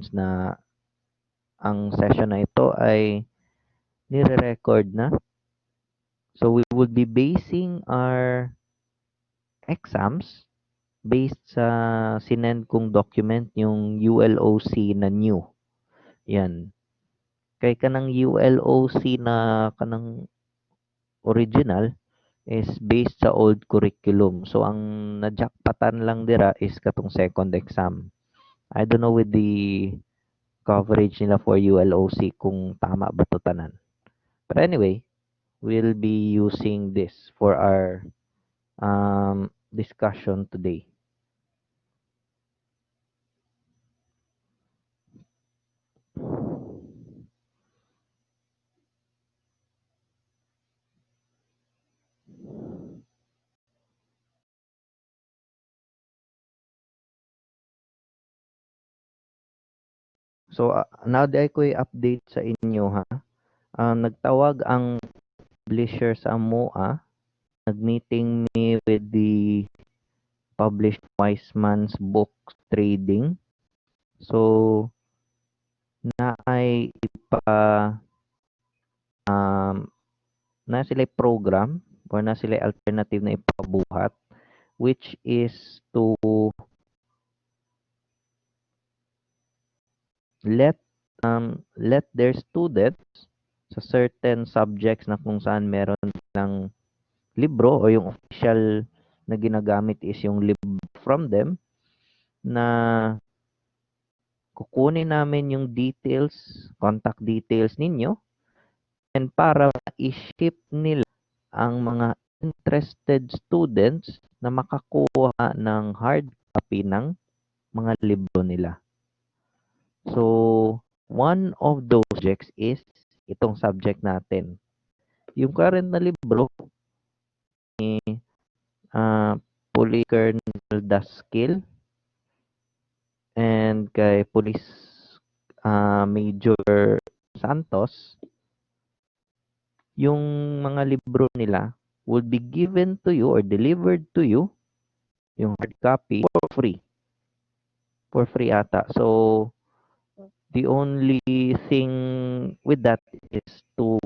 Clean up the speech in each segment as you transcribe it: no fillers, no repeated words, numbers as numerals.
announce na ang session na ito ay nire-record na. So we would be basing our exams based sa sinend kong document, yung ULOC na new. Yan. Kay kanang ULOC na kanang original is based sa old curriculum. So ang najakpatan lang dira is katong second exam. I don't know with the coverage nila for ULOC kung tama ba to tanan. But anyway, we'll be using this for our discussion today. So now di ko i-update sa inyo ha. Nagtawag ang publisher sa MOA. Nag-meeting me with the published Weisman's books trading. So na ay na sila program or na sila alternative na ipabuhat, which is to let their students sa certain subjects na kung saan meron ng libro o yung official na ginagamit is yung libro from them, na kukunin namin yung details, contact details ninyo, and para i-ship nila ang mga interested students na makakuha ng hard copy ng mga libro nila. So, one of those subjects is itong subject natin. Yung current na libro ni Police Colonel Daskil and kay Police Major Santos, yung mga libro nila will be given to you or delivered to you, yung hard copy, for free. For free ata. So, the only thing with that is to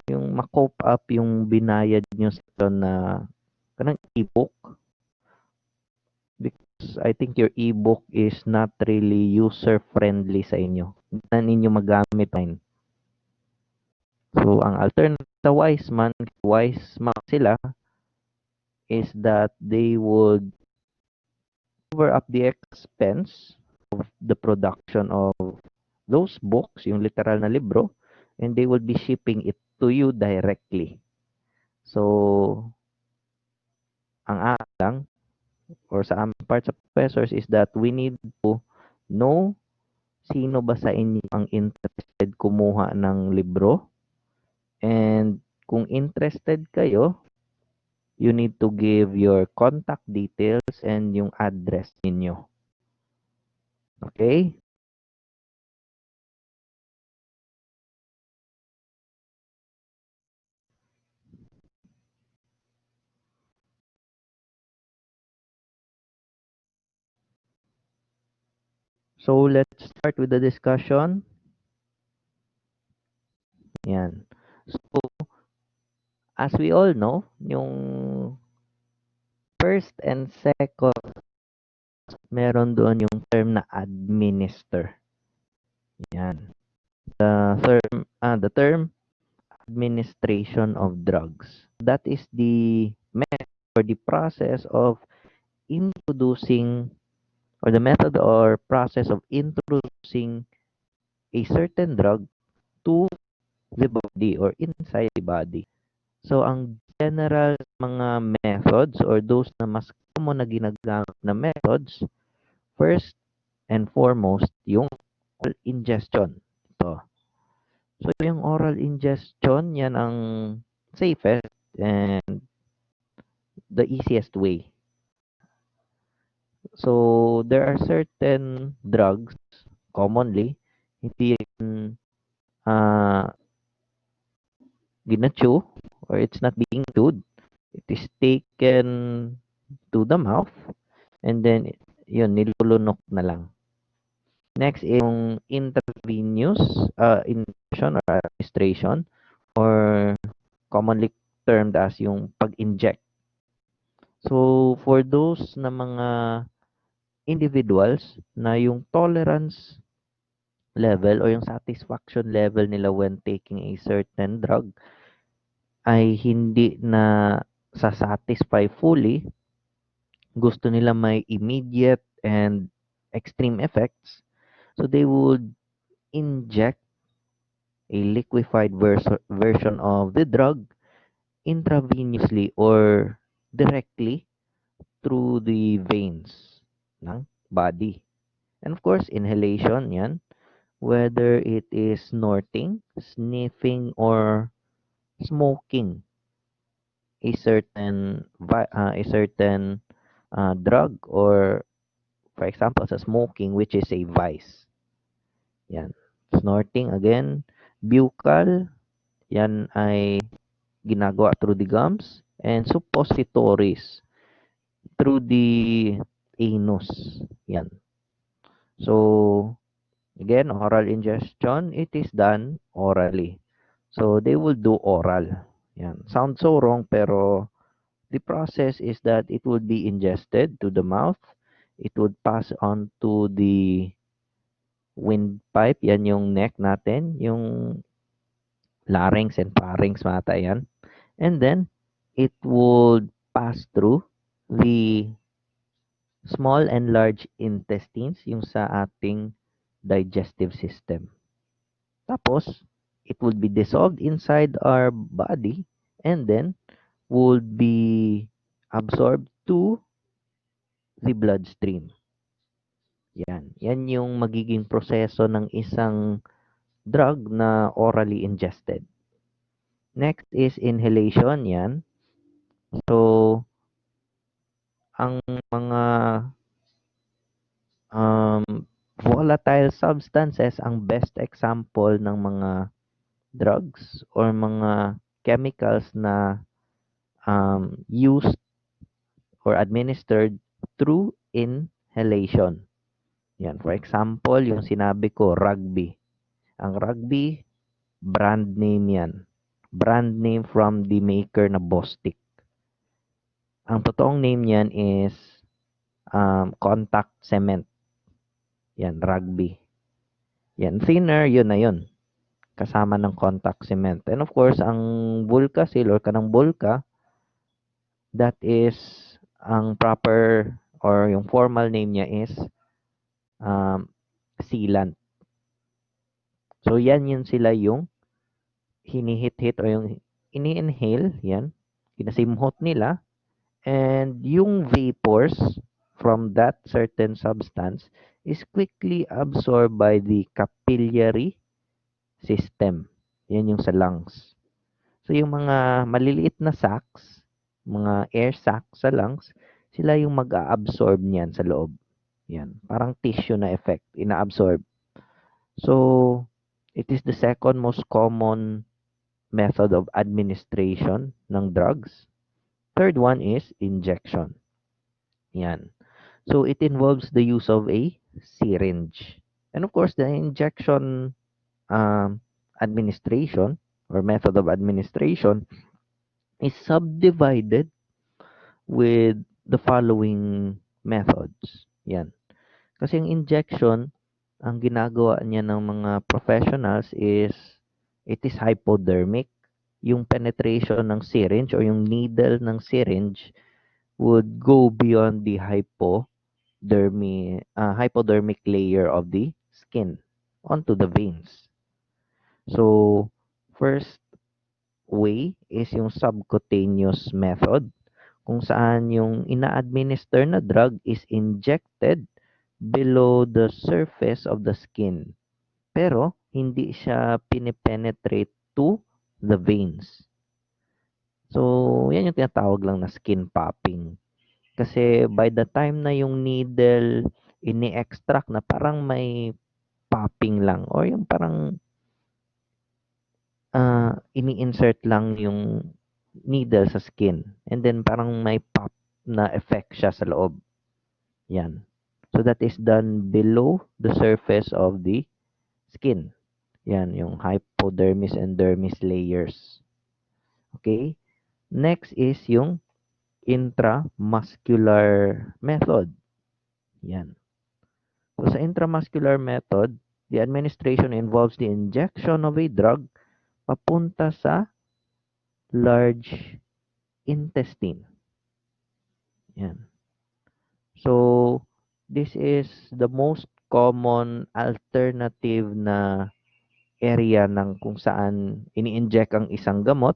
yung ma-cope up yung binayad nyo sa na kanang ebook, because I think your ebook is not really user friendly sa inyo. Hindi na ninyo magamit line. So ang alternative sa Wiseman sila is that they would cover up the expense of the production of those books, yung literal na libro, and they will be shipping it to you directly. So, ang lang or sa aming part sa professors is that we need to know sino ba sa inyo ang interested kumuha ng libro, and kung interested kayo, you need to give your contact details and yung address ninyo. Okay? So, let's start with the discussion. Yan. So, as we all know, yung first and second, meron doon yung term na administer. Yan. The term administration of drugs. That is the method or the process of introducing, or the method or process of introducing a certain drug to the body or inside the body. So, ang general mga methods or those na mas common na ginagamit na methods, first and foremost, yung oral ingestion. Ito. So, yung oral ingestion, yan ang safest and the easiest way. So, there are certain drugs, commonly, hindi yan ginachew or it's not being chewed. It is taken to the mouth and then, yun, nilulunok na lang. Next is yung intravenous injection or administration or commonly termed as yung pag-inject. So, for those na mga individuals na yung tolerance level or yung satisfaction level nila when taking a certain drug ay hindi na satisfy fully, gusto nila may immediate and extreme effects, so they would inject a liquefied version of the drug intravenously or directly through the veins ng body. And of course, inhalation, yan. Whether it is snorting, sniffing, or smoking a certain drug, or for example sa smoking, which is a vice. Yan. Snorting again, buccal, yan ay ginagawa through the gums, and suppositories through the anus. Yan. So again, oral ingestion, it is done orally. So they will do oral. Yan. Sounds so wrong, pero the process is that it would be ingested to the mouth. It would pass on to the windpipe. Yan yung neck natin. Yung larynx and pharynx mata yan. And then, it would pass through the small and large intestines, yung sa ating digestive system. Tapos, it would be dissolved inside our body and then would be absorbed to the bloodstream. Yan. Yan yung magiging proseso ng isang drug na orally ingested. Next is inhalation. Yan. So, ang mga um, volatile substances, ang best example ng mga drugs or mga chemicals na used or administered through inhalation. Yan. For example, yung sinabi ko, rugby. Ang rugby, brand name yan. Brand name from the maker na Bostik. Ang totoong name niyan is contact cement. Yan, rugby. Yan, thinner, yun na yun. Kasama ng contact cement. And of course, ang Vulcasil or kanang Bulka, that is, ang proper or yung formal name niya is sealant. So, yan yun sila yung hinihit-hit o yung ini-inhale, yan, kinasimhot nila, and yung vapors from that certain substance is quickly absorbed by the capillary system. Yan yung sa lungs. So, yung mga maliliit na sacs, mga air sacs sa lungs, sila yung mag-a-absorb niyan sa loob. Yan. Parang tissue na effect, ina-absorb. So, it is the second most common method of administration ng drugs. Third one is injection. Yan. So, it involves the use of a syringe. And of course, the injection administration or method of administration is subdivided with the following methods. Yan. Kasi yung injection, ang ginagawa niya ng mga professionals is it is hypodermic. Yung penetration ng syringe or yung needle ng syringe would go beyond the hypodermic layer of the skin onto the veins. So, first way is yung subcutaneous method, kung saan yung ina-administer na drug is injected below the surface of the skin. Pero, hindi siya pinipenetrate to the veins. So, yan yung tinatawag lang na skin popping. Kasi by the time na yung needle ini-extract na, parang may popping lang or yung parang ini-insert lang yung needle sa skin and then parang may pop na effect siya sa loob. Yan. So that is done below the surface of the skin. Yan, yung hypodermis and dermis layers. Okay? Next is yung intramuscular method. Yan. So sa intramuscular method, the administration involves the injection of a drug papunta sa large intestine. Yan. So, this is the most common alternative na area ng kung saan ini-inject ang isang gamot.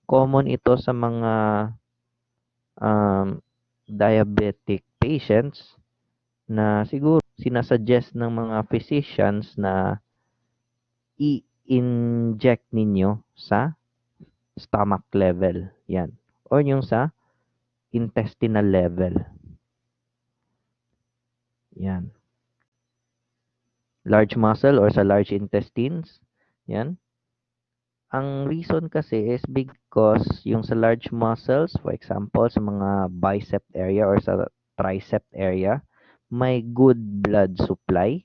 Common ito sa mga diabetic patients na siguro sinasuggest ng mga physicians na i-inject ninyo sa stomach level. Yan. Or yung sa intestinal level. Yan. Large muscle or sa large intestines. Yan. Ang reason kasi is because yung sa large muscles, for example, sa mga bicep area or sa tricep area, may good blood supply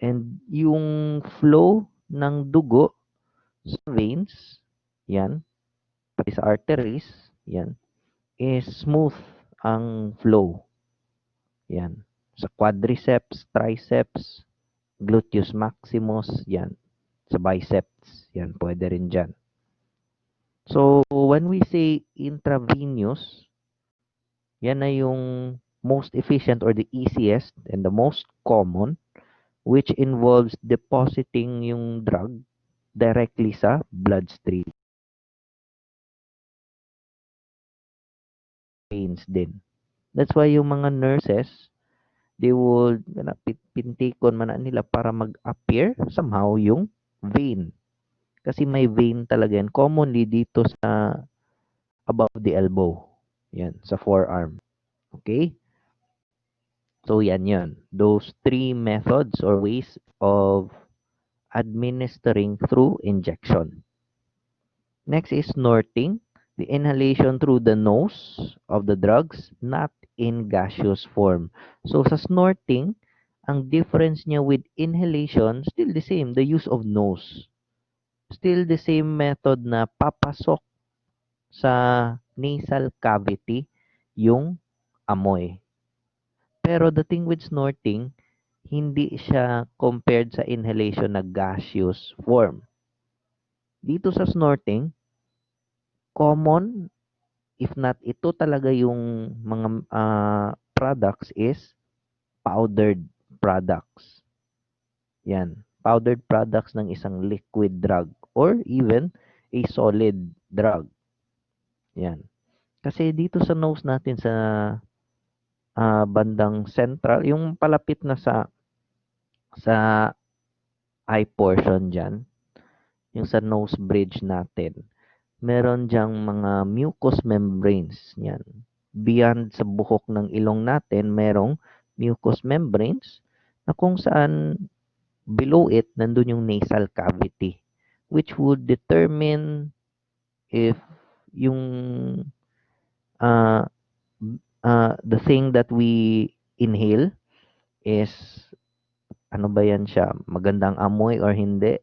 and yung flow ng dugo sa veins, yan, pati sa arteries, yan, is smooth ang flow. Yan. Sa quadriceps, triceps, gluteus maximus, yan. Sa biceps, yan, pwede rin dyan. So, when we say intravenous, yan na yung most efficient or the easiest and the most common, which involves depositing yung drug directly sa bloodstream. Veins din. That's why yung mga nurses, they would pintikon man na nila para mag-appear somehow yung vein. Kasi may vein talaga yan. Commonly dito sa above the elbow. Yan, sa forearm. Okay? So, yan. Those three methods or ways of administering through injection. Next is snorting. The inhalation through the nose of the drugs, not in gaseous form. So, sa snorting, ang difference niya with inhalation, still the same, the use of nose. Still the same method na papasok sa nasal cavity yung amoy. Pero the thing with snorting, hindi siya compared sa inhalation na gaseous form. Dito sa snorting, common, if not ito talaga yung mga products is powdered products. Yan. Powdered products ng isang liquid drug or even a solid drug. Yan. Kasi dito sa nose natin sa bandang central, yung palapit na sa eye portion dyan, yung sa nose bridge natin, meron diyang mga mucous membranes. Yan. Beyond sa buhok ng ilong natin, merong mucous membranes na kung saan below it, nandun yung nasal cavity, which would determine if yung uh, the thing that we inhale is ano ba yan siya, magandang amoy or hindi.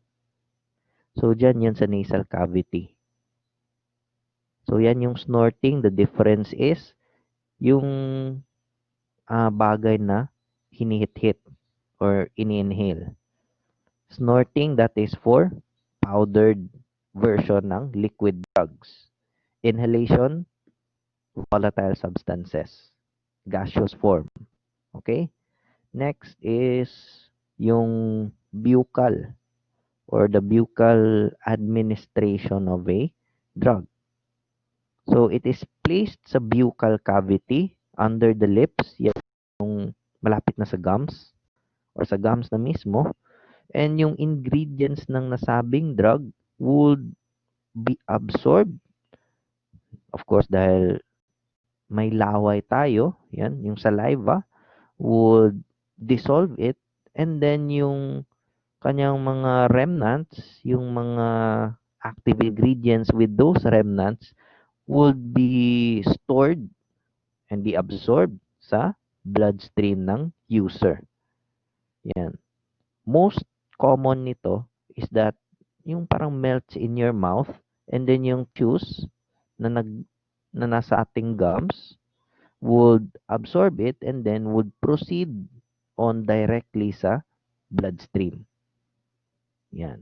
So, dyan yan sa nasal cavity. So, yan yung snorting. The difference is yung bagay na hinihit-hit or ini-inhale. Snorting, that is for powdered version ng liquid drugs. Inhalation, volatile substances. Gaseous form. Okay? Next is yung buccal or the buccal administration of a drug. So, it is placed sa buccal cavity under the lips, yung malapit na sa gums or sa gums na mismo. And yung ingredients ng nasabing drug would be absorbed. Of course, dahil may laway tayo, yan, yung saliva would dissolve it. And then yung kanyang mga remnants, yung mga active ingredients with those remnants would be stored and be absorbed sa bloodstream ng user. Yan. Most common nito is that yung parang melts in your mouth and then yung juice na na nasa ating gums would absorb it and then would proceed on directly sa bloodstream. Yan.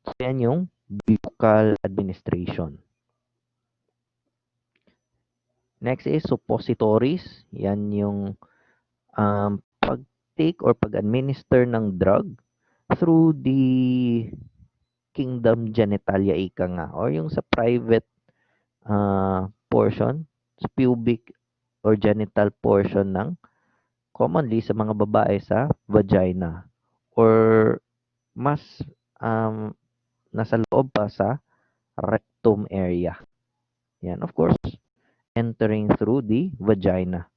So, yan yung buccal administration. Next is suppositories. Yan yung pag-take or pag-administer ng drug through the kingdom genitalia ika nga or yung sa private portion, sa pubic or genital portion ng commonly sa mga babae sa vagina or mas um, nasa loob pa sa rectum area. Yan, of course, entering through the vagina.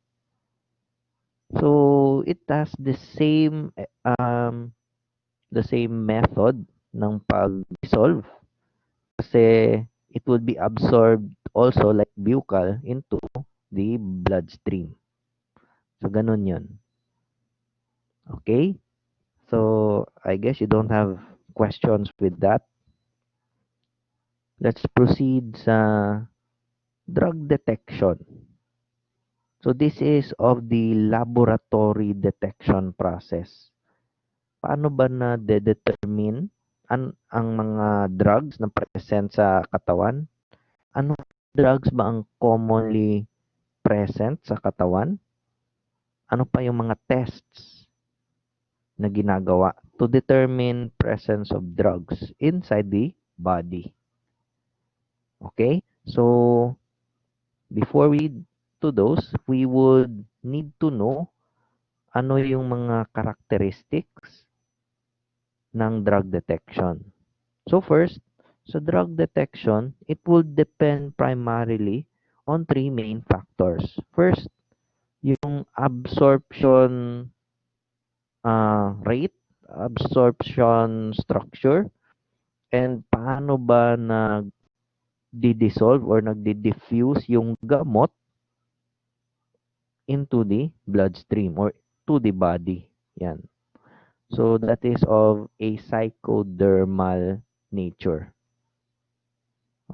So it has the same method ng pag-dissolve kasi it would be absorbed also like buccal into the bloodstream. So ganun 'yun. Okay? So I guess you don't have questions with that. Let's proceed sa drug detection. So this is of the laboratory detection process. Paano ba na determine ang mga drugs na present sa katawan? Ano drugs ba ang commonly present sa katawan? Ano pa yung mga tests na ginagawa to determine presence of drugs inside the body? Okay? So, before we to those, we would need to know ano yung mga characteristics ng drug detection. So first, sa drug detection, it will depend primarily on three main factors. First, yung absorption rate, absorption structure, and paano ba nag-dissolve or nagdi-diffuse yung gamot into the bloodstream or to the body. Yan. So that is of a psychodermal nature.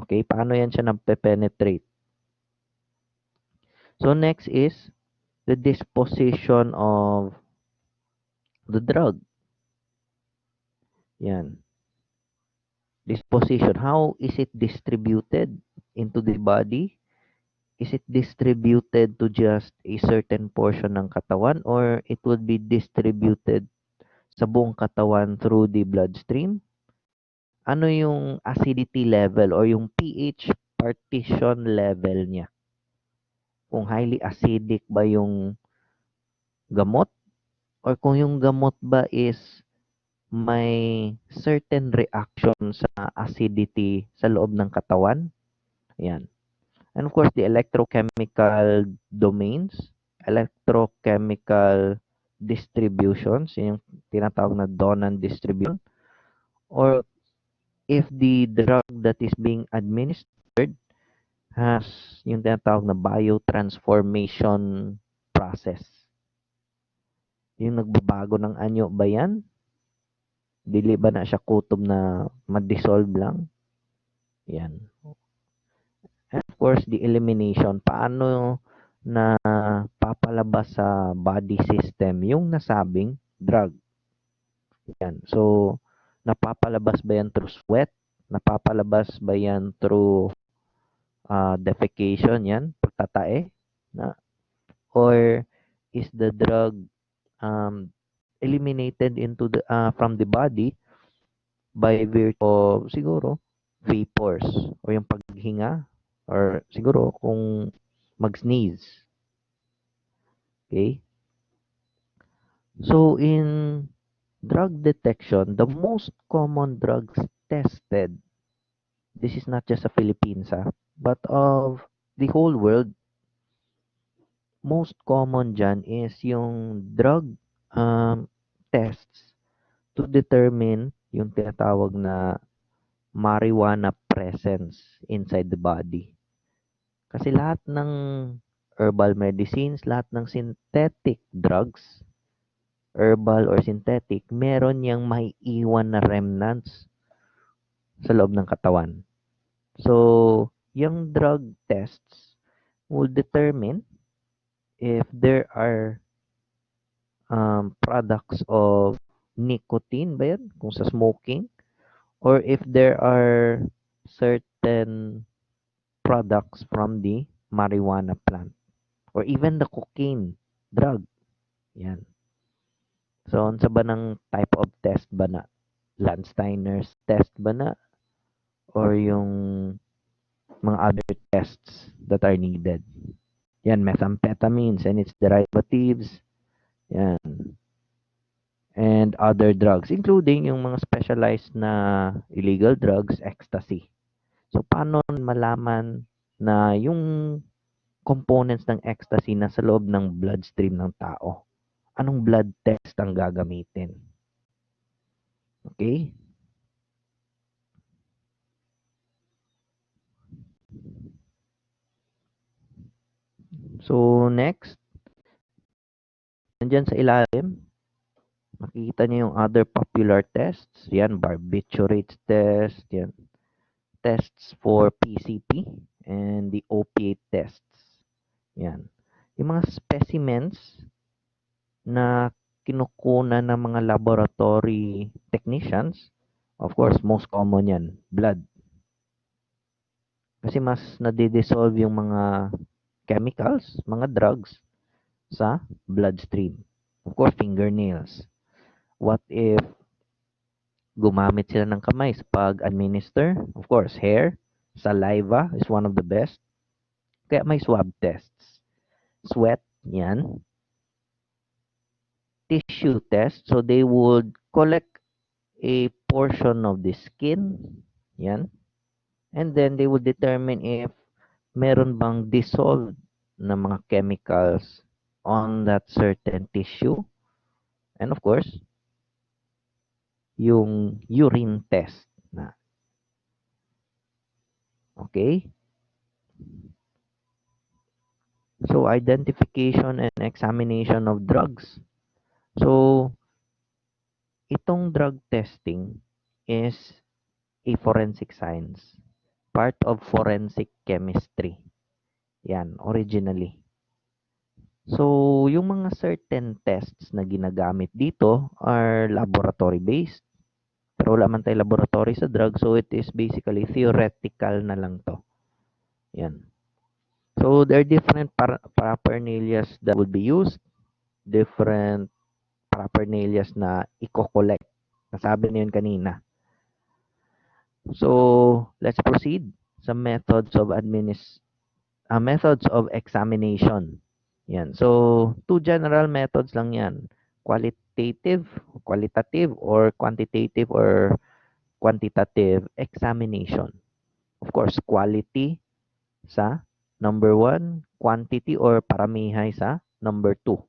Okay, paano yan siya nagpe-penetrate? So next is the disposition of the drug. Yan. Disposition. How is it distributed into the body? Is it distributed to just a certain portion ng katawan or it would be distributed sa buong katawan through the bloodstream? Ano yung acidity level or yung pH partition level niya? Kung highly acidic ba yung gamot or kung yung gamot ba is may certain reaction sa acidity sa loob ng katawan. Ayan. And of course, the electrochemical domains, electrochemical distributions, yung tinatawag na Donan distribution, or if the drug that is being administered has yung tinatawag na biotransformation process. Yung nagbabago ng anyo ba yan? Dili ba na siya kutob na ma-dissolve lang? Yan. And of course, the elimination. Paano na papalabas sa body system yung nasabing drug? Yan. So, napapalabas ba yan through sweat? Napapalabas ba yan through defecation? Yan, pagtatae? Na, or is the drug eliminated into the from the body by virtue of siguro vapors o yung paghinga or siguro kung mag-sneeze. Okay? So in drug detection, the most common drugs tested, this is not just sa Philippines, but of the whole world, most common dyan is yung drug tests to determine yung tinatawag na marijuana presence inside the body. Kasi lahat ng herbal medicines, lahat ng synthetic drugs, herbal or synthetic, meron yang maiiwan na remnants sa loob ng katawan. So, yung drug tests will determine if there are products of nicotine ba yan? Kung sa smoking, or if there are certain products from the marijuana plant or even the cocaine drug. Yan. So, unsa ba ng type of test ba na? Landsteiner's test ba na? Or yung mga other tests that are needed? Yan, methamphetamines and its derivatives. Yan. And other drugs, including yung mga specialized na illegal drugs, ecstasy. So, paano malaman na yung components ng ecstasy na sa loob ng bloodstream ng tao? Anong blood test ang gagamitin? Okay? So, next, nandyan sa ilalim, makikita niyo yung other popular tests. Yan, barbiturates test. Yan, tests for PCP and the opiate tests. Yan. Yung mga specimens na kinukunan ng mga laboratory technicians, of course, most common yan, blood. Kasi mas nadidissolve yung mga chemicals, mga drugs sa bloodstream. Of course, fingernails. What if gumamit sila ng kamay sa pag-administer? Of course, hair, saliva is one of the best. Kaya may swab tests. Sweat, yan. Tissue test. So, they would collect a portion of the skin. Yan. And then, they would determine if meron bang dissolved na mga chemicals on that certain tissue. And of course, yung urine test na. Okay? So, identification and examination of drugs. So, itong drug testing is a forensic science. Part of forensic chemistry. Yan, originally. So, yung mga certain tests na ginagamit dito are laboratory-based. Pero wala man tayo laboratory sa drug, so it is basically theoretical na lang to. Yan. So, there are different paraphernalias that would be used, different paraphernalias na i-collect. Nasabi na yun kanina. So, let's proceed sa methods of methods of examination. Yan. So, two general methods lang yan. Qualitative or quantitative examination. Of course, quality sa number 1, quantity or paramihay sa number 2.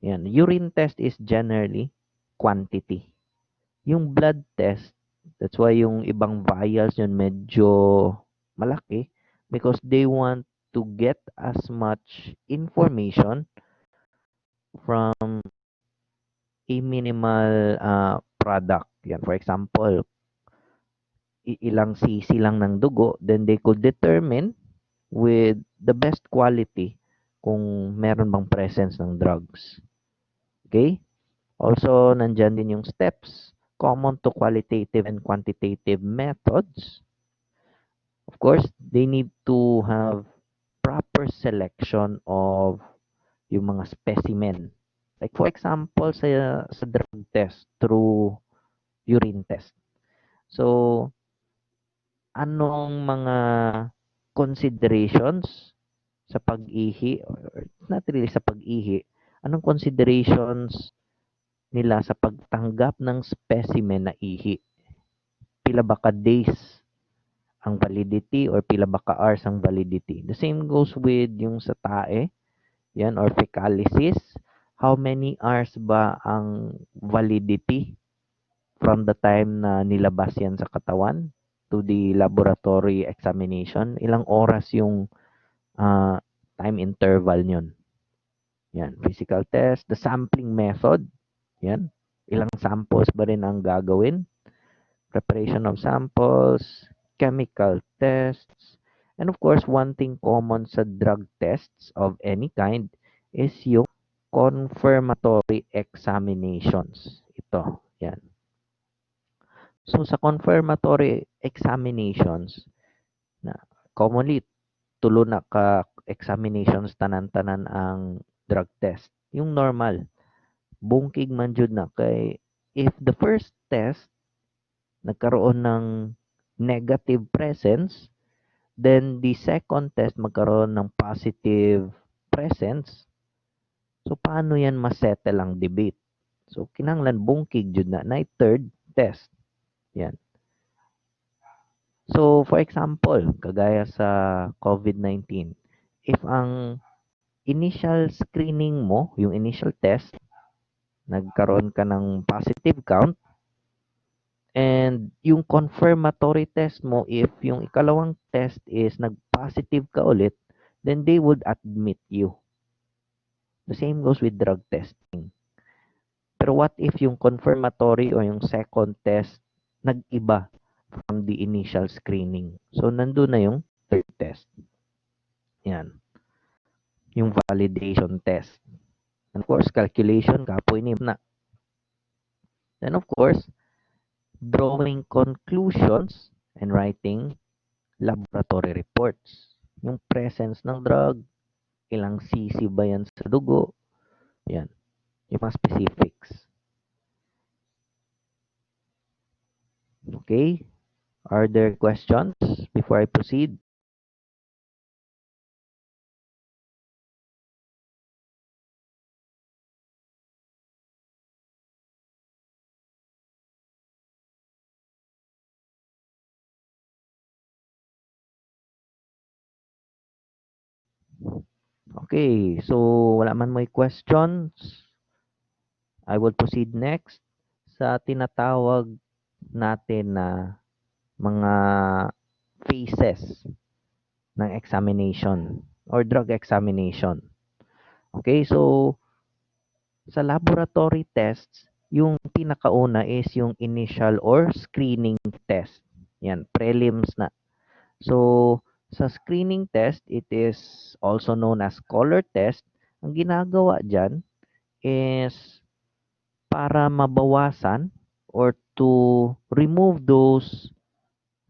Yan. Urine test is generally quantity. Yung blood test, that's why yung ibang vials yun medyo malaki because they want to get as much information from a minimal product. Yan, for example, ilang cc lang ng dugo, then they could determine with the best quality kung meron bang presence ng drugs. Okay? Also, nandyan din yung steps common to qualitative and quantitative methods. Of course, they need to have proper selection of yung mga specimen. Like for example, sa drug test through urine test. So, anong mga considerations sa pag-ihi, or not really sa pag-ihi, anong considerations nila sa pagtanggap ng specimen na ihi? Pila ba ka days ang validity or pila ba ka hours ang validity? The same goes with yung sa tae, yan, or fecalysis. How many hours ba ang validity from the time na nilabas yan sa katawan to the laboratory examination? Ilang oras yung time interval yun. Yan, physical test, the sampling method. Yan, ilang samples ba rin ang gagawin? Preparation of samples, chemical tests, and of course, one thing common sa drug tests of any kind is yung confirmatory examinations. Ito, yan. So, sa confirmatory examinations, na commonly, tulo na ka examinations tanan-tanan ang drug test. Yung normal, bungkig man jud na kay if the first test nagkaroon ng negative presence, then the second test magkaroon ng positive presence. So, paano yan masettle ang debate? So, kinanglan bungkig jud na third test. Yan. So, for example, kagaya sa COVID-19, if ang initial screening mo, yung initial test, nagkaroon ka ng positive count, and yung confirmatory test mo, if yung ikalawang test is nag-positive ka ulit, then they would admit you. The same goes with drug testing. Pero what if yung confirmatory o yung second test nag-iba from the initial screening? So, nandun na yung third test. Yan. Yung validation test. And of course, calculation, kapoy ni na. Then of course, drawing conclusions and writing laboratory reports. Yung presence ng drug, ilang cc ba yan sa dugo, yan. Yung mga specifics. Okay? Are there questions before I proceed? Okay, so wala man may questions. I will proceed next sa tinatawag natin na mga phases ng examination or drug examination. Okay, so sa laboratory tests, yung pinakauna is yung initial or screening test. Yan, prelims na. So, sa screening test, it is also known as color test. Ang ginagawa dyan is para mabawasan or to remove those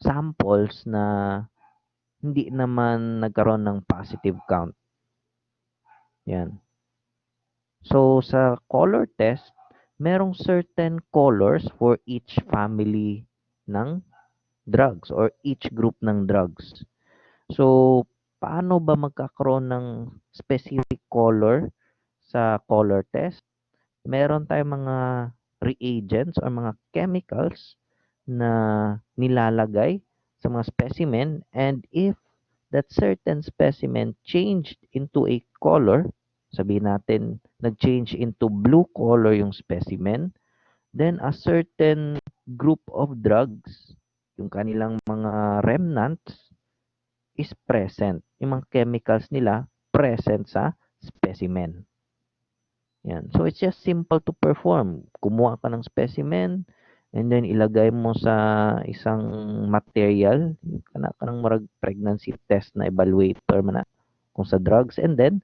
samples na hindi naman nagkaroon ng positive count. Yan. So, sa color test, merong certain colors for each family ng drugs or each group ng drugs. So, paano ba magkakaroon ng specific color sa color test? Meron tayong mga reagents or mga chemicals na nilalagay sa mga specimen, and if that certain specimen changed into a color, sabihin natin nag-change into blue color yung specimen, then a certain group of drugs, yung kanilang mga remnants, is present. Yung mga chemicals nila present sa specimen. Yan. So, it's just simple to perform. Kumuha ka ng specimen, and then ilagay mo sa isang material, kana kanang murag pregnancy test na evaluator man na kung sa drugs, and then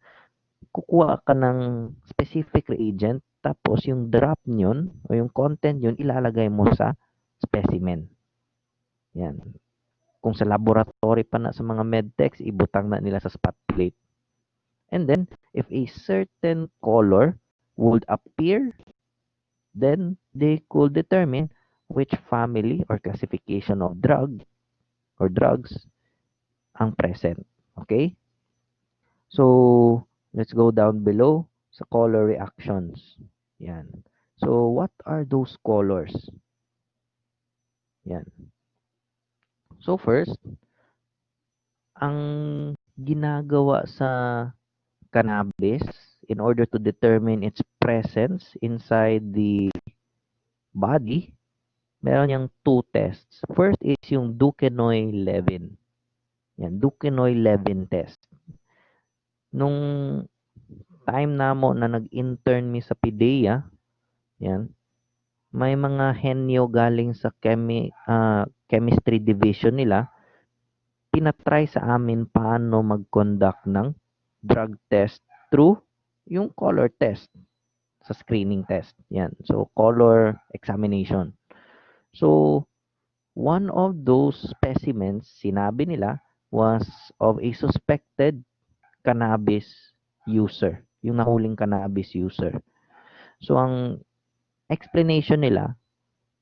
kukuha ka ng specific reagent, tapos yung drop nyon o yung content yun ilalagay mo sa specimen. Yan. Kung sa laboratory pa na sa mga medtechs, ibutang na nila sa spot plate. And then, if a certain color would appear, then they could determine which family or classification of drug or drugs ang present. Okay? So, let's go down below sa color reactions. Yan. So, what are those colors? Yan. So, first, ang ginagawa sa cannabis in order to determine its presence inside the body, meron yung two tests. First is yung 'Yan, Duquesnoy-Levin test. Nung time namo na nag-intern mi sa PIDEA, yan, may mga henyo galing sa chemistry division nila, tinatry sa amin paano mag-conduct ng drug test through yung color test sa screening test. Yan. So, color examination. So, one of those specimens, sinabi nila, was of a suspected cannabis user. Yung nahuling cannabis user. So, ang explanation nila,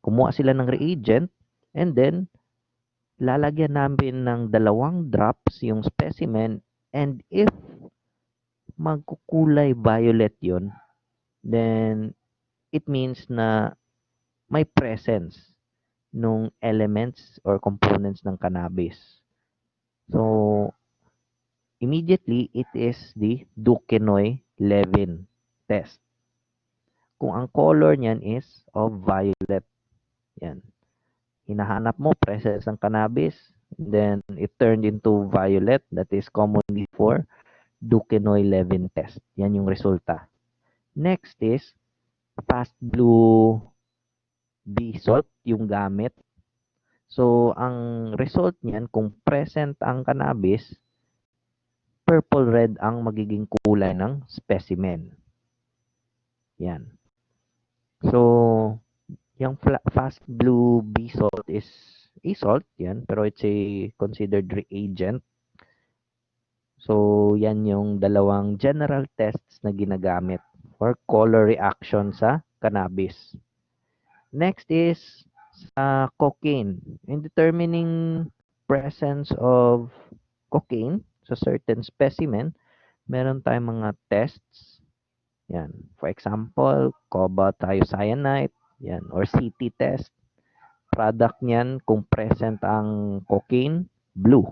kumuha sila ng reagent and then lalagyan namin ng 2 drops yung specimen and if magkukulay violet yon, then it means na may presence nung elements or components ng cannabis. So, immediately, it is the Duquesnoy-Levin test. Kung ang color niyan is of violet, yan. Hinahanap mo presence ng cannabis, then it turned into violet, that is commonly for Duquesnoy-Levin test. Yan yung resulta. Next is fast blue B salt, yung gamit. So, ang result niyan, kung present ang cannabis, purple red ang magiging kulay ng specimen. Yan. So, yung fast blue B salt is a salt, yan, pero it's a considered reagent. So, yan yung 2 general tests na ginagamit for color reaction sa cannabis. Next is cocaine. In determining presence of cocaine sa certain specimen, meron tayong mga tests. Yan. For example, cobalt thiocyanate, yan, or CT test. Product niyan, kung present ang cocaine, blue.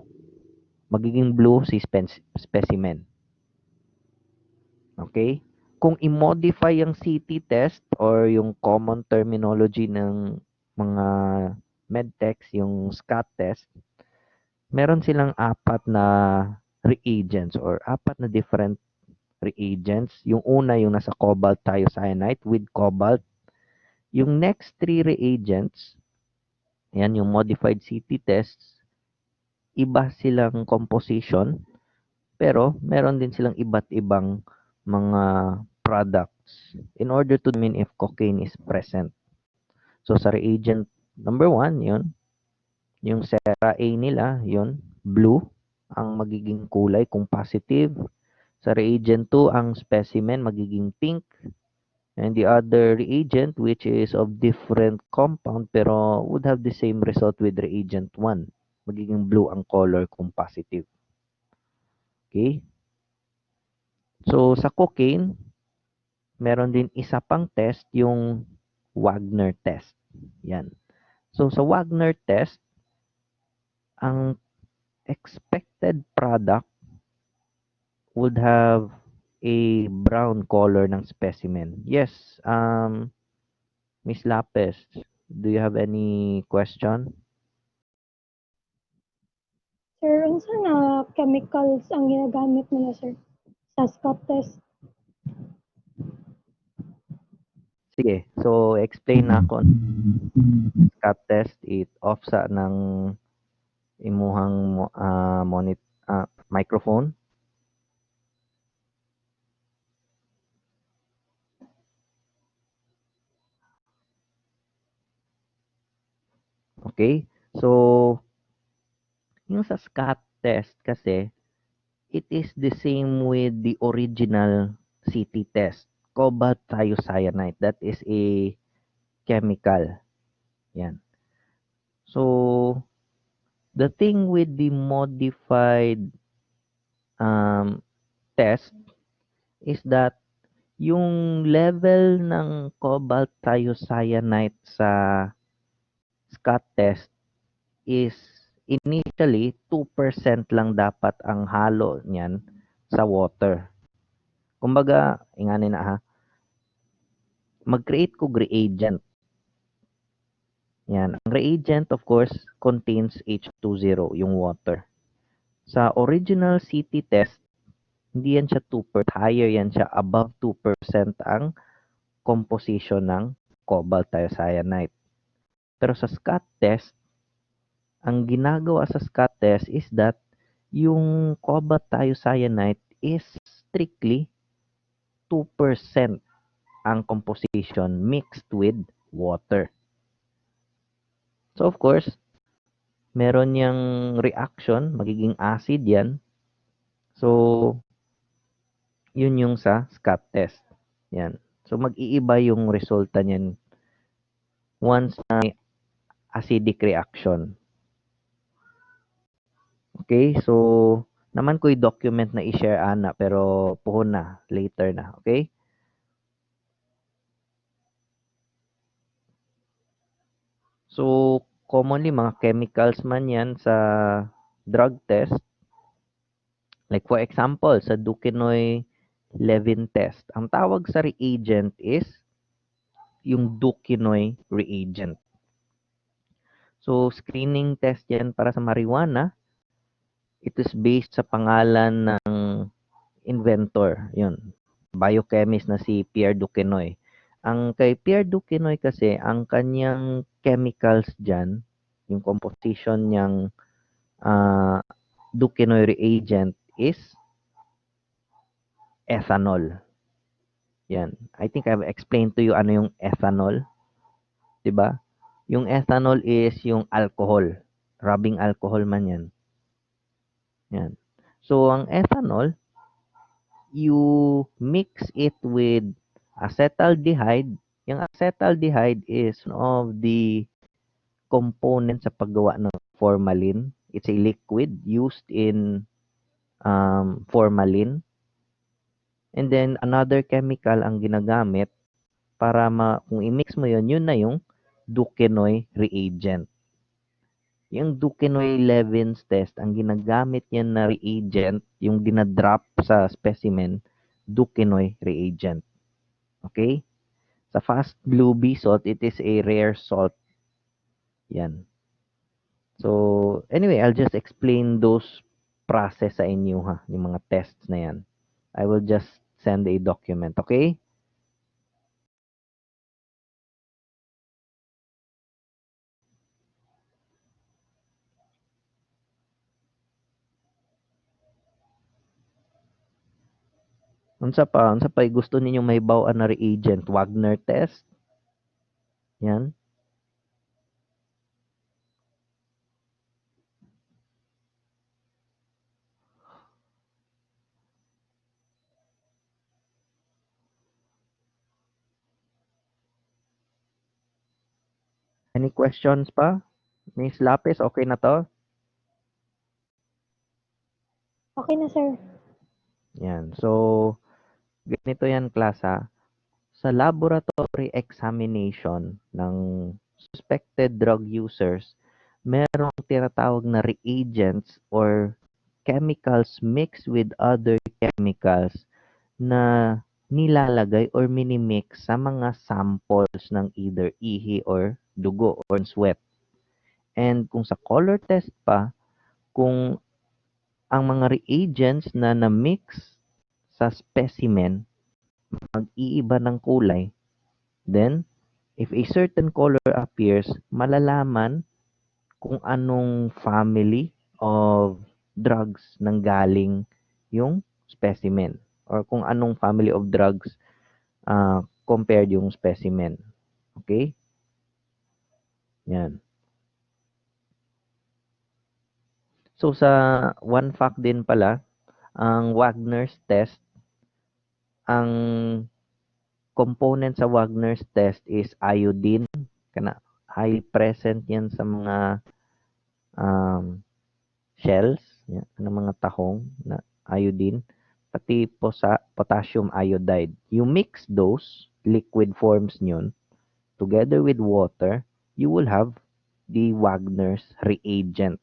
Magiging blue si specimen. Okay? Kung i-modify yung CT test or yung common terminology ng mga medtechs, yung SCAT test, meron silang 4 na reagents or 4 na different reagents. Yung una, yung nasa cobalt thiocyanate with cobalt. Yung next 3 reagents, yan yung modified CT tests, iba silang composition, pero meron din silang iba't ibang mga products in order to determine if cocaine is present. So, sa reagent number 1, yun, yung CRI nila, yun, blue, ang magiging kulay kung positive. Sa reagent 2, ang specimen magiging pink. And the other reagent, which is of different compound pero would have the same result with reagent 1. Magiging blue ang color kung positive. Okay? So, sa cocaine, meron din isa pang test, yung Wagner test. Yan. So, sa Wagner test, ang expected product would have a brown color ng specimen. Yes, Miss Lapes, do you have any question? Sir, unsa na chemicals ang ginagamit nila, sir, sa SCOT test? Sige, so explain na ako. Scat test, it off sa ng imuhang microphone. Okay? So, yung sa SCAT test kasi, it is the same with the original CT test. Cobalt thiocyanate. That is a chemical. Yan. So, the thing with the modified test is that yung level ng cobalt thiocyanate sa SCOT test is initially 2% lang dapat ang halo niyan sa water. Kumbaga, ingani na ha, mag-create ko reagent. Yan. Ang reagent, of course, contains H20, yung water. Sa original CT test, hindi yan siya 2%, higher yan siya, above 2% ang composition ng cobalt thiocyanate. Pero sa SCOT test, ang ginagawa sa SCOT test is that yung cobalt thiocyanate is strictly 2% ang composition mixed with water. So of course, meron yang reaction, magiging acid yan. So, yun yung sa SCOT test. Yan. So, mag-iiba yung resulta niyan once na may acidic reaction. Okay? So, naman ko'y document na i-share ana pero puhon na, later na. Okay? So, commonly mga chemicals man yan sa drug test. Like for example, sa Duquesnoy-Levin test, ang tawag sa reagent is yung Duquesnoy reagent. So, screening test yan para sa marijuana. It is based sa pangalan ng inventor. Yun. Biochemist na si Pierre Duquesnoy. Ang kay Pierre Duquesnoy kasi, ang kanyang chemicals dyan, yung composition niyang Duquesnoy reagent is ethanol. Yan. I think I've explained to you ano yung ethanol. 'Di ba? Yung ethanol is yung alcohol. Rubbing alcohol man yan. Yan. So, ang ethanol, you mix it with acetaldehyde. Yung acetaldehyde is one of the components sa paggawa ng formalin. It's a liquid used in formalin. And then, another chemical ang ginagamit para kung i-mix mo yun, yun na yung Duquesnoy reagent. Yung Duquesnoy-Levin's test, ang ginagamit niya na reagent, yung dinadrop sa specimen, Duquesnoy reagent. Okay? Sa fast blue bee salt, it is a rare salt. Yan. So, anyway, I'll just explain those process sa inyo ha, yung mga tests na yan. I will just send a document, okay? Unsa pa gusto ninyong mahibaw na reagent? Wagner test? Yan. Any questions pa? Miss Lapis, okay na to? Okay na, sir. Yan. So, ganito yan, klasa. Sa laboratory examination ng suspected drug users, merong tinatawag na reagents or chemicals mixed with other chemicals na nilalagay or minimix sa mga samples ng either ihi or dugo or sweat. And kung sa color test pa, kung ang mga reagents na na-mix sa specimen mag-iiba ng kulay, then if a certain color appears, malalaman kung anong family of drugs nang galing yung specimen or kung anong family of drugs compared yung specimen. Okay? Yan. So sa one fact din pala, ang Wagner's test, ang component sa Wagner's test is iodine. Kana highly present yan sa mga um, shells, yan, ng mga tahong na iodine, pati po sa potassium iodide. You mix those liquid forms nyon together with water, you will have the Wagner's reagent.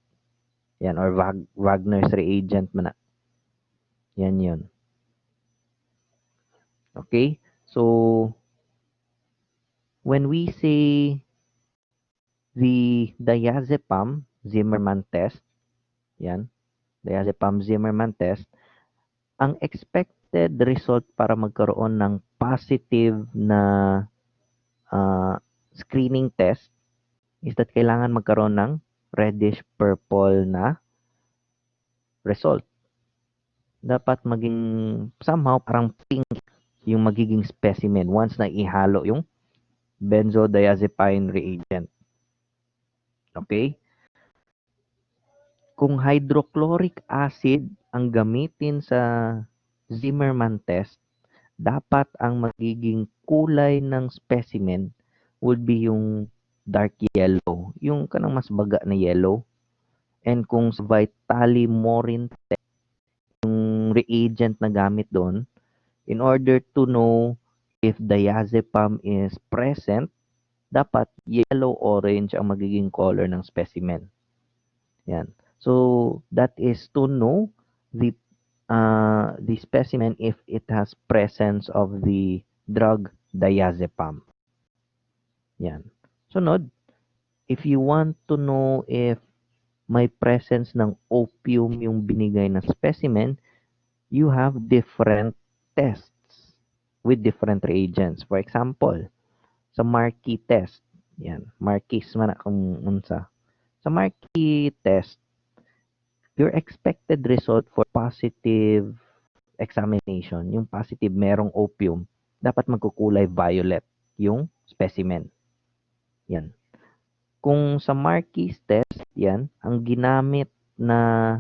Yan, or Wagner's reagent man na. Yan yun. Okay? So, when we say the diazepam Zimmermann test, yan, diazepam Zimmermann test, Ang expected result para magkaroon ng positive na screening test is that kailangan magkaroon ng reddish-purple na result. Dapat maging somehow parang pink yung magiging specimen once na ihalo yung benzodiazepine reagent. Okay? Kung hydrochloric acid ang gamitin sa Zimmermann test, dapat ang magiging kulay ng specimen would be yung dark yellow, yung kanang mas baga na yellow. And kung sa Vitali-Morin yung reagent na gamit doon, in order to know if diazepam is present, dapat yellow-orange ang magiging color ng specimen. Yan. So, that is to know the specimen if it has presence of the drug diazepam. Yan. Sunod, if you want to know if may presence ng opium yung binigay na specimen, you have different tests with different reagents. For example, sa Marquis test, yan, Marquis man kung unsa. Sa Marquis test, your expected result for positive examination, yung positive merong opium, dapat magkukulay violet yung specimen. Yan. Kung sa Marquis test, yan, ang ginamit na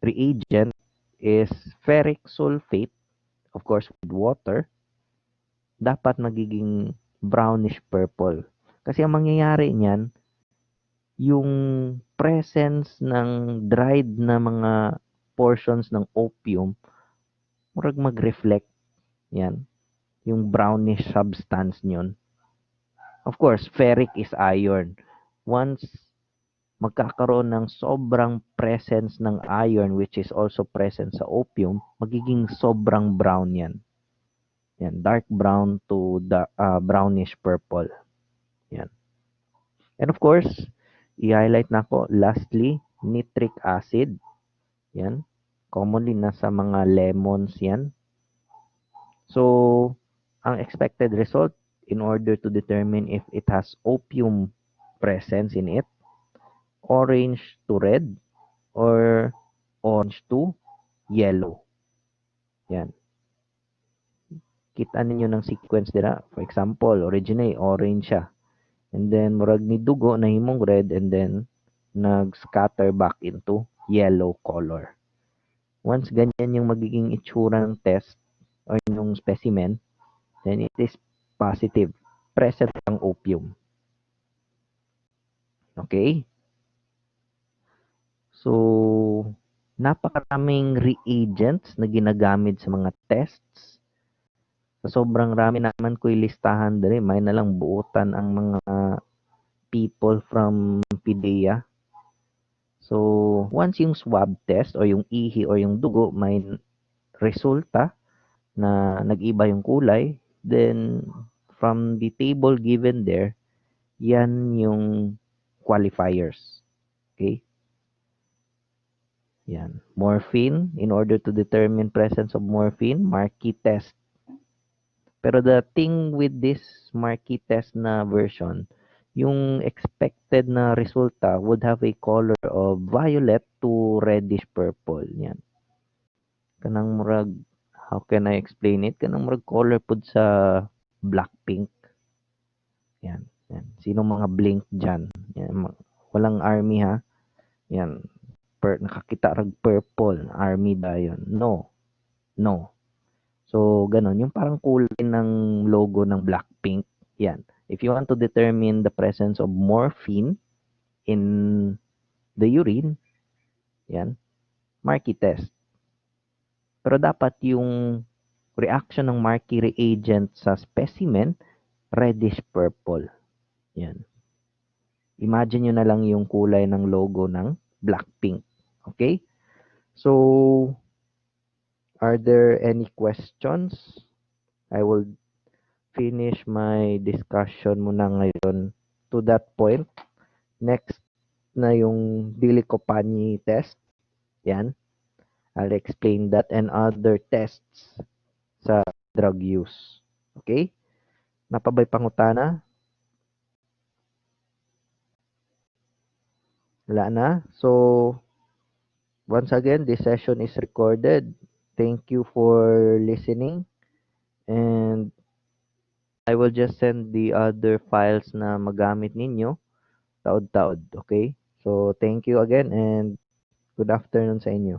reagent is ferric sulfate, of course with water, dapat magiging brownish purple. Kasi ang mangyayari niyan, yung presence ng dried na mga portions ng opium, murag mag-reflect yan, yung brownish substance niyon. Of course, ferric is iron. Once magkakaroon ng sobrang presence ng iron, which is also present sa opium, magiging sobrang brown yan. Yan, dark brown to the brownish purple. Yan. And of course, i-highlight na ko, lastly, nitric acid. Yan. Commonly nasa mga lemons yan. So, ang expected result in order to determine if it has opium presence in it, orange to red or orange to yellow. Yan. Kita ninyo ng sequence dira. For example, originally orange siya. And then murag ni dugo na himong red and then nag-scatter back into yellow color. Once ganyan yung magiging itsura ng test or yung specimen, then it is positive. Present ang opium. Okay? So, napakaraming reagents na ginagamit sa mga tests. Sa sobrang rami naman ko ilistahan dali, may na lang buutan ang mga people from PDEA. So, once yung swab test o yung ihi o yung dugo may resulta na nag-iba yung kulay, then from the table given there, yan yung qualifiers. Okay? Yan. Morphine, in order to determine presence of morphine, Marquis test. Pero the thing with this Marquis test na version, yung expected na resulta would have a color of violet to reddish purple. Yan. Kanang murag, how can I explain it? Kanang murag color pud sa Blackpink. Yan. Yan. Sino mga blink dyan? Yan. Walang army ha. Yan. Nakakita rag purple. Army dayon. No. No. So, ganun. Yung parang kulay ng logo ng Blackpink. Yan. If you want to determine the presence of morphine in the urine, yan, Marquis test. Pero dapat yung reaction ng Marquis reagent sa specimen, reddish purple. Yan. Imagine nyo na lang yung kulay ng logo ng Blackpink. Okay? So, are there any questions? I will finish my discussion muna ngayon to that point. Next na yung Dilikopani test. Yan. I'll explain that and other tests sa drug use. Okay? Napabay pangutana? Wala na. So, once again, this session is recorded. Thank you for listening. And I will just send the other files na magamit ninyo taod-taod. Okay? So, thank you again and good afternoon sa inyo.